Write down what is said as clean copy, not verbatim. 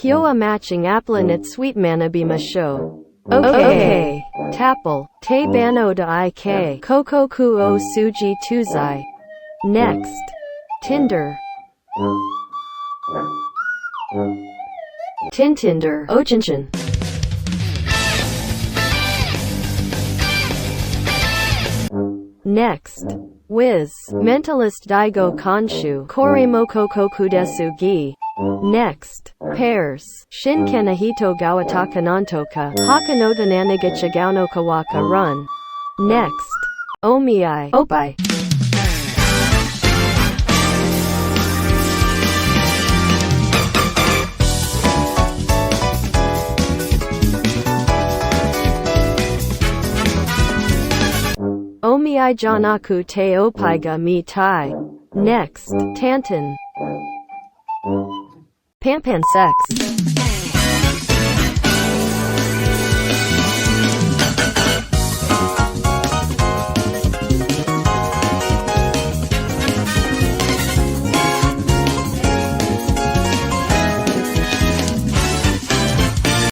Kyoa matching applinit sweet manabima show. Okay. Tapple. Te bano da ik. Kokoku o suji tuzai. Next. Tinder. Tintinder. Ochinchin. Next. Wiz. Mentalist Daigo Konshu. Kore moko kokudesu gi. Next. Pairs. Shinkena hito gawataka nantoka. Hakanoda nanigacha gauno kawaka run. Next. Omiai. Opai. Omiai janaku te opaiga mi tai. Next. Tantin. Pampan sex.